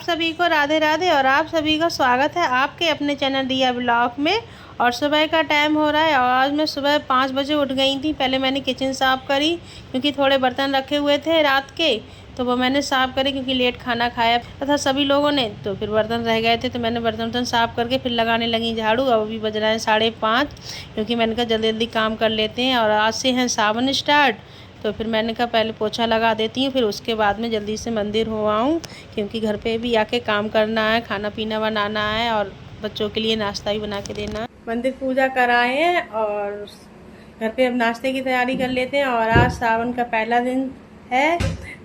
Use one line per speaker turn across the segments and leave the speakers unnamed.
सभी को राधे राधे और आप सभी का स्वागत है आपके अपने चैनल दिया ब्लॉग में। और सुबह का टाइम हो रहा है और आज मैं सुबह 5 बजे उठ गई थी। पहले मैंने किचन साफ़ करी क्योंकि थोड़े बर्तन रखे हुए थे रात के, तो वो मैंने साफ़ करे क्योंकि लेट खाना खाया तथा सभी लोगों ने, तो फिर बर्तन रह गए थे तो मैंने बर्तन साफ़ करके फिर लगाने लगी झाड़ू। अब अभी बज रहा है 5:30 क्योंकि मैंने कहा जल्दी जल्दी काम कर लेते हैं और आज से हैं सावन स्टार्ट। तो फिर मैंने कहा पहले पोछा लगा देती हूँ, फिर उसके बाद में जल्दी से मंदिर हो आऊँ क्योंकि घर पे भी आके काम करना है, खाना पीना बनाना है और बच्चों के लिए नाश्ता भी बना के देना है। मंदिर पूजा कराए हैं और घर पे अब नाश्ते की तैयारी कर लेते हैं। और आज सावन का पहला दिन है,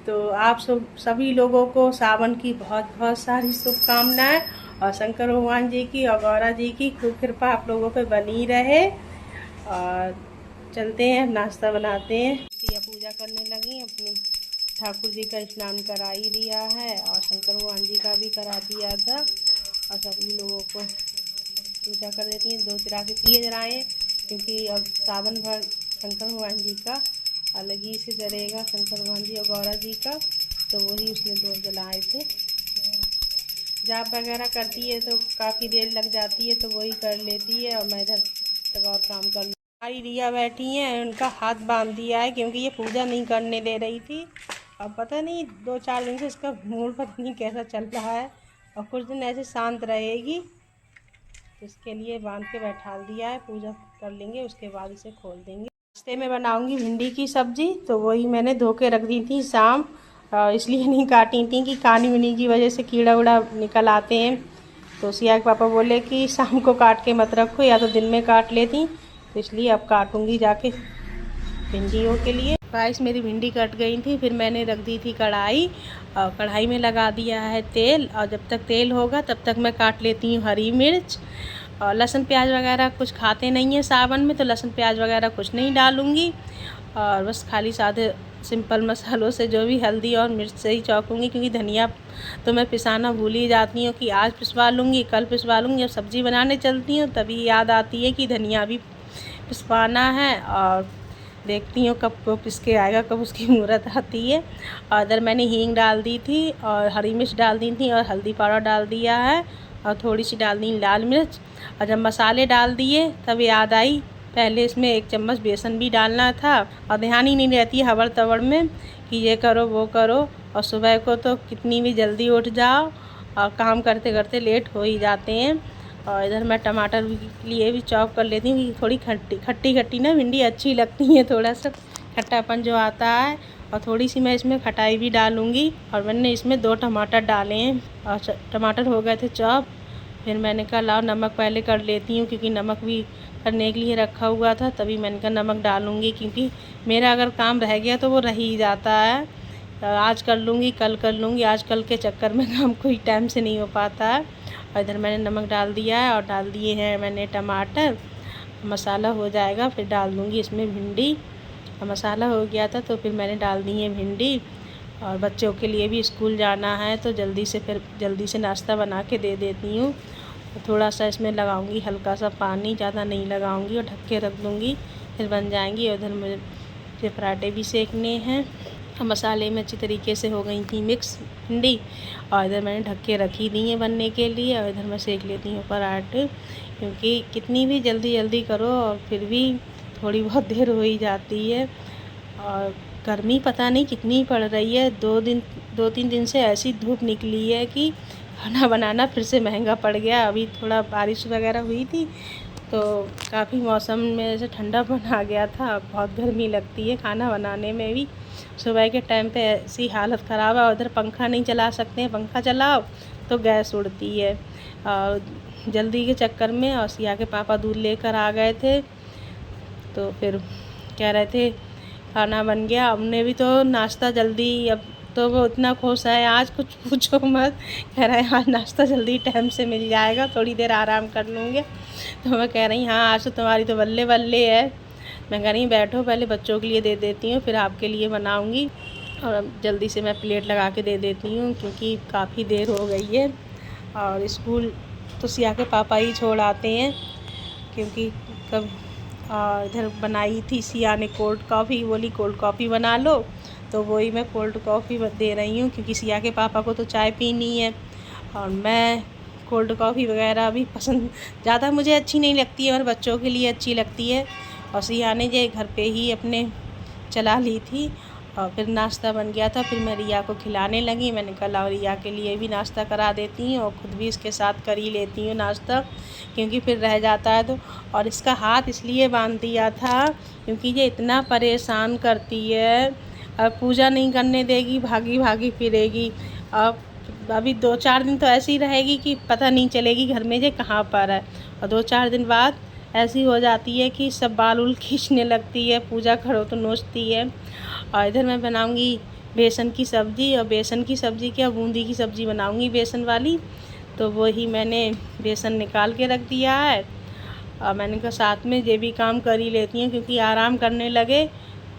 तो आप सभी लोगों को सावन की बहुत बहुत सारी शुभकामनाएं और शंकर भगवान जी की और गौरा जी की खूब कृपा आप लोगों पे बनी रहे। और चलते हैं, नाश्ता बनाते हैं। या पूजा करने लगी, अपने ठाकुर जी का स्नान करा ही दिया है और शंकर भगवान जी का भी करा दिया था और सभी लोगों को पूजा कर देती हैं। 2 चिराग इसलिए जलाएँ क्योंकि अब सावन भर शंकर भगवान जी का अलग ही से जलेगा, शंकर भगवान जी और गौरा जी का, तो वही उसने 2 जलाए थे। जाप वगैरह करती है तो काफ़ी देर लग जाती है, तो वही कर लेती है और मैं इधर तक और काम कर। हमारी रिया बैठी हैं, उनका हाथ बांध दिया है क्योंकि ये पूजा नहीं करने दे रही थी। अब पता नहीं 2-4 दिन से इसका मूड पता नहीं कैसा चल रहा है और कुछ दिन ऐसे शांत रहेगी, तो इसके लिए बांध के बैठा दिया है। पूजा कर लेंगे उसके बाद इसे खोल देंगे। नाश्ते में बनाऊंगी भिंडी की सब्जी, तो वही मैंने धो के रख दी थी शाम, इसलिए नहीं काटी थी कि कानी उनी की वजह से कीड़ा उड़ा निकल आते हैं। तो सिया के पापा बोले कि शाम को काट के मत रखो, या तो दिन में काट लेती, तो इसलिए अब काटूंगी जाके भिंडियों के लिए। गाइस मेरी भिंडी कट गई थी, फिर मैंने रख दी थी कढ़ाई और कढ़ाई में लगा दिया है तेल, और जब तक तेल होगा तब तक मैं काट लेती हूँ हरी मिर्च। और लहसुन प्याज वगैरह कुछ खाते नहीं हैं सावन में, तो लहसुन प्याज वगैरह कुछ नहीं डालूँगी और बस खाली सादे सिंपल मसालों से जो भी हल्दी और मिर्च से ही चौंकूँगी क्योंकि धनिया तो मैं पिसाना भूल ही जाती हूँ कि आज पिसवा लूँगी कल पिसवा लूँगी। जब सब्ज़ी बनाने चलती हूँ तभी याद आती है कि धनिया भी पिसवाना है और देखती हूँ कब को पिस के आएगा, कब उसकी मुहूर्त आती है। और इधर मैंने हींग डाल दी थी और हरी मिर्च डाल दी थी और हल्दी पाउडर डाल दिया है और थोड़ी सी डाल दी लाल मिर्च। और जब मसाले डाल दिए तब याद आई पहले इसमें 1 चम्मच बेसन भी डालना था और ध्यान ही नहीं रहती है हबड़ तबड़ में कि ये करो वो करो। और सुबह को तो कितनी भी जल्दी उठ जाओ और काम करते करते लेट हो ही जाते हैं। और इधर मैं टमाटर के लिए भी चॉप कर लेती हूँ क्योंकि थोड़ी खट्टी खट्टी ना भिंडी अच्छी लगती है, थोड़ा सा खट्टापन जो आता है। और थोड़ी सी मैं इसमें खटाई भी डालूँगी। और मैंने इसमें 2 टमाटर डाले हैं और टमाटर हो गए थे चॉप। फिर मैंने कहा लाओ नमक पहले कर लेती हूँ क्योंकि नमक भी करने के लिए रखा हुआ था, तभी मैंने कहा नमक डालूँगी क्योंकि मेरा अगर काम रह गया तो वो रह ही जाता है। आज कर लूँगी कल कर लूँगी, आज कल के चक्कर में काम कोई टाइम से नहीं हो पाता है। और इधर मैंने नमक डाल दिया है और डाल दिए हैं मैंने टमाटर। मसाला हो जाएगा फिर डाल दूँगी इसमें भिंडी। और मसाला हो गया था तो फिर मैंने डाल दी है भिंडी। और बच्चों के लिए भी स्कूल जाना है तो जल्दी से नाश्ता बना के दे देती हूँ। थोड़ा सा इसमें लगाऊंगी हल्का सा पानी, ज़्यादा नहीं लगाऊंगी और ढक के रख दूँगी, फिर बन जाएंगी। और इधर मुझे पराठे भी सेकने हैं। मसाले में अच्छी तरीके से हो गई थी मिक्स भिंडी और इधर मैंने ढक के रखी दी है बनने के लिए। और इधर मैं सेक लेती हूँ पराठे क्योंकि कितनी भी जल्दी करो और फिर भी थोड़ी बहुत देर हो ही जाती है। और गर्मी पता नहीं कितनी पड़ रही है, 2-3 दिन से ऐसी धूप निकली है कि खाना बनाना फिर से महंगा पड़ गया। अभी थोड़ा बारिश वगैरह हुई थी तो काफ़ी मौसम में से ठंडापन आ गया था। बहुत गर्मी लगती है खाना बनाने में भी, सुबह के टाइम पे ऐसी हालत ख़राब है। और उधर पंखा नहीं चला सकते हैं, पंखा चलाओ तो गैस उड़ती है। और जल्दी के चक्कर में और सिया के पापा दूध लेकर आ गए थे तो फिर कह रहे थे खाना बन गया। हमने भी तो नाश्ता जल्दी, अब तो वो इतना खुश है आज कुछ पूछो मत, कह रहा है आज नाश्ता जल्दी टाइम से मिल जाएगा, थोड़ी देर आराम कर लूँगे। तो मैं कह रही हाँ आज तो तुम्हारी तो बल्ले बल्ले है। मैं कह रही बैठो पहले बच्चों के लिए दे देती हूँ फिर आपके लिए बनाऊँगी। और अब जल्दी से मैं प्लेट लगा के दे देती हूँ क्योंकि काफ़ी देर हो गई है। और स्कूल तो सिया के पापा ही छोड़ आते हैं क्योंकि कब इधर बनाई थी सिया ने कोल्ड कॉफ़ी, बोली कोल्ड कॉफ़ी बना लो, तो वही मैं कोल्ड कॉफ़ी दे रही हूँ क्योंकि सिया के पापा को तो चाय पीनी है और मैं कोल्ड कॉफ़ी वगैरह भी पसंद ज़्यादा मुझे अच्छी नहीं लगती है और बच्चों के लिए अच्छी लगती है। और सिया ने जो घर पे ही अपने चला ली थी और फिर नाश्ता बन गया था। फिर मैं रिया को खिलाने लगी। मैंने कहा लाओ रिया के लिए भी नाश्ता करा देती हूँ और ख़ुद भी इसके साथ कर ही लेती हूँ नाश्ता, क्योंकि फिर रह जाता है तो। और इसका हाथ इसलिए बांध दिया था क्योंकि ये इतना परेशान करती है, अब पूजा नहीं करने देगी, भागी भागी फिरेगी। अब अभी 2-4 दिन तो ऐसी रहेगी कि पता नहीं चलेगी घर में ये कहाँ पर है। और 2-4 दिन बाद ऐसी हो जाती है कि सब बाल उल खींचने लगती है, पूजा करो तो नोचती है। और इधर मैं बनाऊंगी बेसन की सब्ज़ी, और बेसन की सब्ज़ी क्या, बूंदी की सब्ज़ी बनाऊंगी बेसन वाली। तो वही मैंने बेसन निकाल के रख दिया है। और मैंने कहा साथ में ये भी काम कर ही लेती हूँ, क्योंकि आराम करने लगे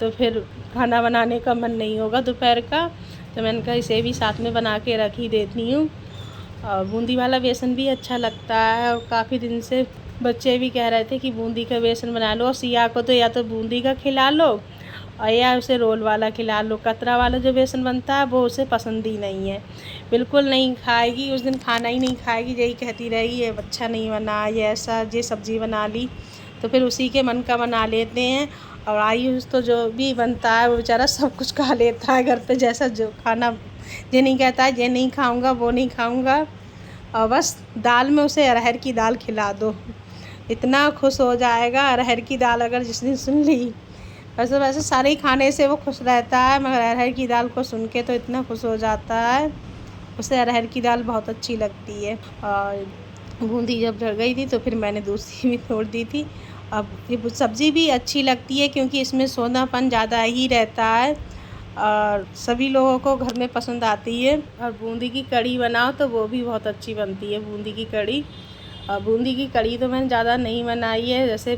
तो फिर खाना बनाने का मन नहीं होगा दोपहर का। तो मैंने कहा इसे भी साथ में बना के रख ही देती हूँ। और बूंदी वाला बेसन भी अच्छा लगता है, और काफ़ी दिन से बच्चे भी कह रहे थे कि बूंदी का बेसन बना लो। और सिया को तो या तो बूंदी का खिला लो और या उसे रोल वाला खिला लो। कतरा वाला जो बेसन बनता है वो उसे पसंद ही नहीं है, बिल्कुल नहीं खाएगी। उस दिन खाना ही नहीं खाएगी, यही कहती रही ये अच्छा नहीं बना, ये ऐसा, ये सब्ज़ी बना ली। तो फिर उसी के मन का बना लेते हैं। और आयुष तो जो भी बनता है वो बेचारा सब कुछ खा लेता है घर पे, जैसा जो खाना ये नहीं कहता है ये नहीं खाऊंगा वो नहीं खाऊंगा। और बस दाल में उसे अरहर की दाल खिला दो, इतना खुश हो जाएगा। अरहर की दाल अगर जिस दिन सुन ली, वैसे सारे ही खाने से वो खुश रहता है, मगर अरहर की दाल को सुन के तो इतना खुश हो जाता है। उसे अरहर की दाल बहुत अच्छी लगती है। और बूंदी जब ढल गई थी तो फिर मैंने दूसरी भी तोड़ दी थी। अब ये सब्ज़ी भी अच्छी लगती है क्योंकि इसमें सोनापन ज़्यादा ही रहता है और सभी लोगों को घर में पसंद आती है। और बूंदी की कढ़ी बनाओ तो वो भी बहुत अच्छी बनती है, बूंदी की कढ़ी। और बूंदी की कढ़ी तो मैंने ज़्यादा नहीं बनाई है, जैसे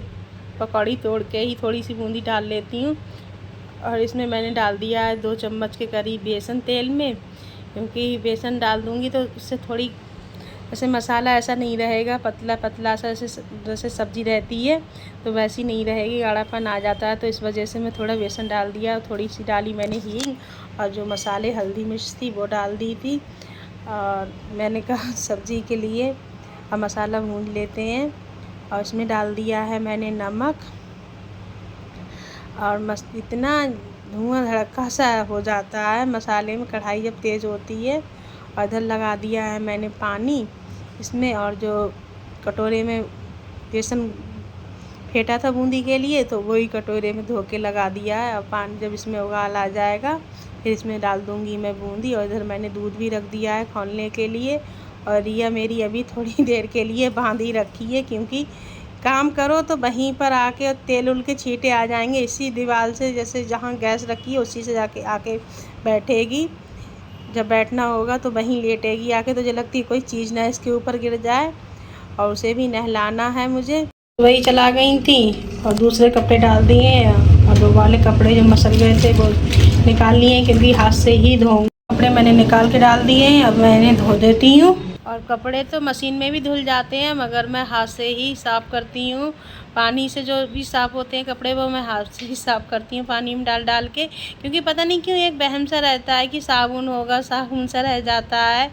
पकौड़ी तोड़ के ही थोड़ी सी बूंदी डाल लेती हूँ। और इसमें मैंने डाल दिया है 2 चम्मच के करीब बेसन तेल में, क्योंकि बेसन डाल दूँगी तो उससे थोड़ी ऐसे मसाला ऐसा नहीं रहेगा, पतला पतला सा जैसे सब्ज़ी रहती है तो वैसी नहीं रहेगी, गाढ़ापन आ जाता है। तो इस वजह से मैं थोड़ा बेसन डाल दिया। और थोड़ी सी डाली मैंने हींग, और जो मसाले हल्दी मिर्च थी वो डाल दी थी। और मैंने कहा सब्ज़ी के लिए अब मसाला भून लेते हैं। और इसमें डाल दिया है मैंने नमक। और मस्त इतना धुआं धड़का सा हो जाता है मसाले में, कढ़ाई जब तेज़ होती है। और इधर लगा दिया है मैंने पानी इसमें, और जो कटोरे में बेसन फेंटा था बूंदी के लिए तो वही कटोरे में धो के लगा दिया है। और पानी जब इसमें उबाल आ जाएगा फिर इसमें डाल दूँगी मैं बूंदी। और इधर मैंने दूध भी रख दिया है खौलने के लिए। और रिया मेरी अभी थोड़ी देर के लिए बांध ही रखी है, क्योंकि काम करो तो वहीं पर आके और तेल उल के छींटे आ जाएंगे इसी दीवार से, जैसे जहाँ गैस रखी है उसी से जाके आके बैठेगी। जब बैठना होगा तो वहीं लेटेगी आके, तो मुझे लगती है कोई चीज़ ना इसके ऊपर गिर जाए। और उसे भी नहलाना है मुझे। वही चला गई थी और दूसरे कपड़े डाल दिए, और दो वाले कपड़े जो मसल गए थे वो निकाल लिए, क्योंकि हाथ से ही धोऊंगी। कपड़े मैंने निकाल के डाल दिए, अब मैं इन्हें धो देती हूँ। और कपड़े तो मशीन में भी धुल जाते हैं, मगर मैं हाथ से ही साफ़ करती हूँ। पानी से जो भी साफ़ होते हैं कपड़े वो मैं हाथ से ही साफ़ करती हूँ, पानी में डाल डाल के। क्योंकि पता नहीं क्यों एक वहम सा रहता है कि साबुन होगा, साबुन सा रह जाता है।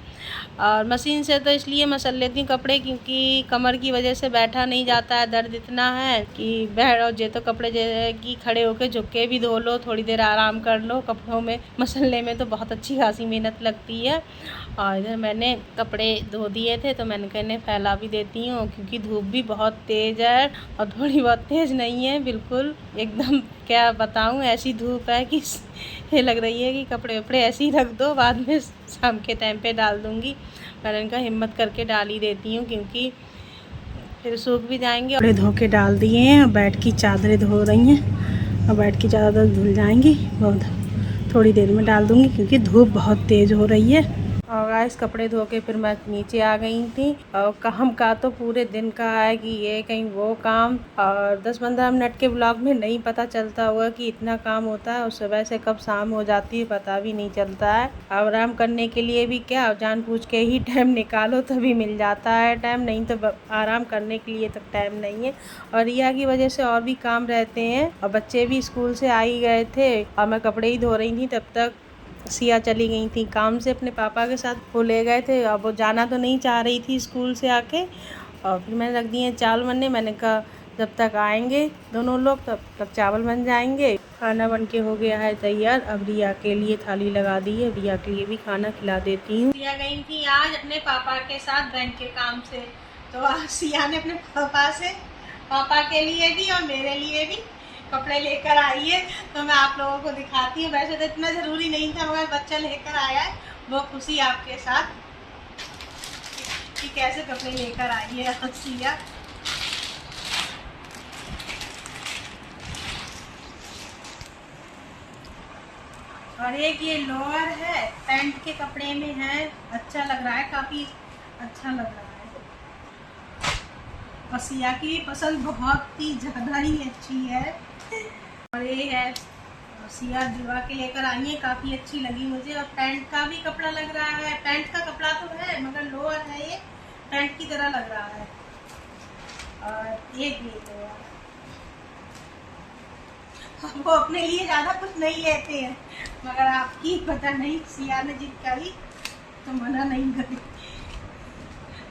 और मशीन से तो इसलिए मसल लेती हूँ कपड़े, क्योंकि कमर की वजह से बैठा नहीं जाता है, दर्द इतना है कि बैठ और जे तो कपड़े जे कि खड़े होके झुक के भी धो लो, थोड़ी देर आराम कर लो। कपड़ों में मसलने में तो बहुत अच्छी खासी मेहनत लगती है। और इधर मैंने कपड़े धो दिए थे तो मैंने कहने फैला भी देती हूँ, क्योंकि धूप भी बहुत तेज़ है और थोड़ी बहुत तेज़ नहीं है, बिल्कुल एकदम क्या बताऊँ, ऐसी धूप है कि ये लग रही है कि कपड़े वपड़े ऐसे ही रख दो, बाद में शाम के टाइम पे डाल दूँगी। मैंने इनका हिम्मत करके डाल ही देती हूँ, क्योंकि फिर सूख भी जाएंगे। कपड़े धो के डाल दिए हैं और बेड की चादरें धो रही हैं, और बेड की चादर धुल जाएंगी, बहुत थोड़ी देर में डाल दूँगी क्योंकि धूप बहुत तेज़ हो रही है। और गाइस कपड़े धो के फिर मैं नीचे आ गई थी। और काम का तो पूरे दिन का है कि ये कहीं वो काम, और 10-15 मिनट के ब्लॉग में नहीं पता चलता होगा कि इतना काम होता है, और सुबह से कब शाम हो जाती है पता भी नहीं चलता है। आराम करने के लिए भी क्या जानबूझ के ही टाइम निकालो तभी मिल जाता है टाइम, नहीं तो आराम करने के लिए तो टाइम नहीं है। और रिया की वजह से और भी काम रहते हैं, और बच्चे भी स्कूल से आ ही गए थे और मैं कपड़े ही धो रही थी तब तक सिया चली गई थी काम से अपने पापा के साथ, वो ले गए थे। अब वो जाना तो नहीं चाह रही थी स्कूल से आके, और फिर मैंने रख दिए चावल बनने। मैंने कहा जब तक आएंगे दोनों लोग तब तक चावल बन जाएंगे। खाना बन के हो गया है तैयार। अब रिया के लिए थाली लगा दी है, रिया के लिए भी खाना खिला देती हूँ। रिया गई थी आज अपने पापा के साथ बैंक के काम से, तो आज सिया ने अपने पापा के लिए भी और मेरे लिए भी कपड़े लेकर आई है, तो मैं आप लोगों को दिखाती हूँ। वैसे तो इतना ज़रूरी नहीं था, मगर बच्चा लेकर आया है, वो खुशी आपके साथ कि कैसे कपड़े लेकर आई है सिया। और एक ये लोअर है, पैंट के कपड़े में है, अच्छा लग रहा है, काफ़ी अच्छा लग रहा है। और सिया की पसंद बहुत ही ज़्यादा ही अच्छी है। और ये है सिया दिवा के लेकर आई है, काफ़ी अच्छी लगी मुझे। और पैंट का भी कपड़ा लग रहा है, पैंट का कपड़ा तो है मगर लोअर है, ये पैंट की तरह लग रहा है। और एक ये लोअर, वो अपने लिए ज़्यादा कुछ नहीं लेते हैं, मगर आपकी पता नहीं सिया ने जिद करी तो मना नहीं करी।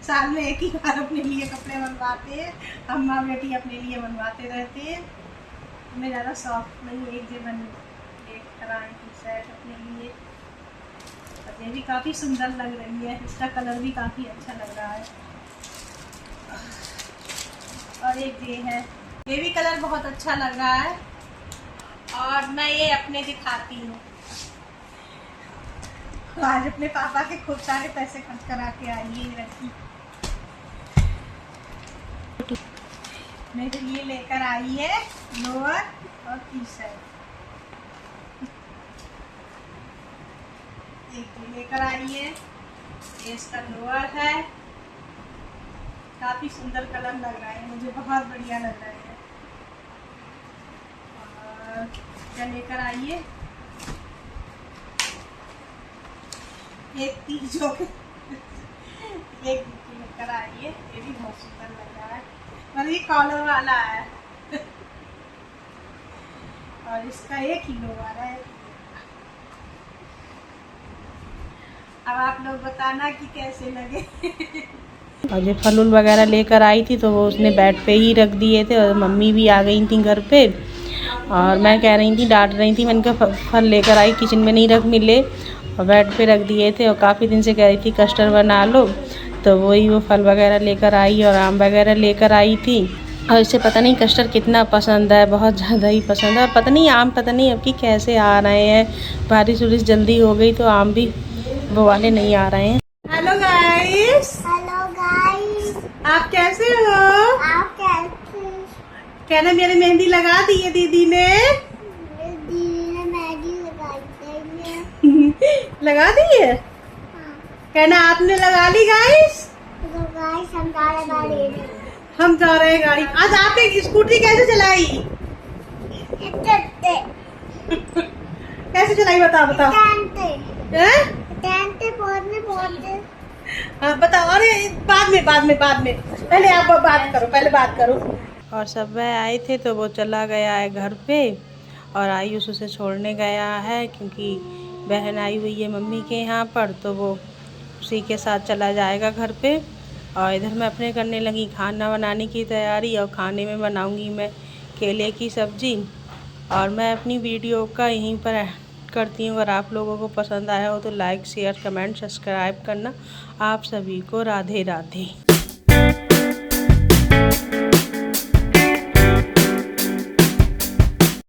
साल में एक ही बार अपने लिए कपड़े बनवाते हैं, अम्मा बेटी अपने लिए बनवाते रहते हैं। हमें ज़्यादा शौक नहीं, एक जे बन लेकर आए टी शर्ट अपने लिए। और ये भी काफ़ी सुंदर लग रही है, इसका कलर भी काफ़ी अच्छा लग रहा है। और एक ये है, ये भी कलर बहुत अच्छा लग रहा है। और मैं ये अपने दिखाती हूँ, आज अपने पापा के खूब सारे पैसे खर्च करा के आई है लड़की, मेरे लिए लेकर आई है लोअर और टी शर्ट। एक लेकर आई है, ये इसका लोअर है, काफी सुंदर कलर लग रहा है, मुझे बहुत बढ़िया लग रहा है। और क्या लेकर आई है, एक तीजों के एक लेकर आई है, ये भी बहुत सुंदर लग रहा है। और ये कॉलर वाला है और इसका एक ही लोअर है। अब आप लोग बताना कि कैसे लगे। और जो फल उल वगैरह लेकर आई थी तो वो उसने बेड पे ही रख दिए थे, और मम्मी भी आ गई थी घर पे, और मैं कह रही थी, डांट रही थी, मैंने कहा फल लेकर आई किचन में नहीं रख मिले, और बेड पे रख दिए थे। और काफ़ी दिन से कह रही थी कस्टर्ड बना लो, तो वही वो फल वगैरह लेकर आई और आम वगैरह लेकर आई थी। और इसे पता नहीं कस्टर्ड कितना पसंद है, बहुत ज़्यादा ही पसंद है। और पता नहीं आम, पता नहीं अब की कैसे आ रहे हैं, बारिश उरिश जल्दी हो गई तो आम भी वो वाले नहीं आ रहे हैं। हेलो गाइस, आप कैसे हो?
आप कैसे?
कहना मेरी मेहंदी लगा दी है दीदी ने।
दीदी ने मेहंदी लगाई है।
लगा दी है?
हाँ।
कहना आपने लगा ली गाइस?
तो गाइस हम जा रहे गाड़ी।
हम जा रहे हैं गाड़ी। आज आपने स्कूटी कैसे चलाई? कैसे चलाई बताओ बताओ। हाँ बताओ। अरे बाद में पहले आप बात करो। और सब वह आए थे तो वो चला गया है घर पे, और आयुष उसे छोड़ने गया है, क्योंकि बहन आई हुई है मम्मी के यहाँ पर, तो वो उसी के साथ चला जाएगा घर पे। और इधर मैं अपने करने लगी खाना बनाने की तैयारी, और खाने में बनाऊंगी मैं केले की सब्ज़ी। और मैं अपनी वीडियो का यहीं पर करती हूँ। अगर आप लोगों को पसंद आया हो तो लाइक शेयर कमेंट सब्सक्राइब करना। आप सभी को राधे राधे।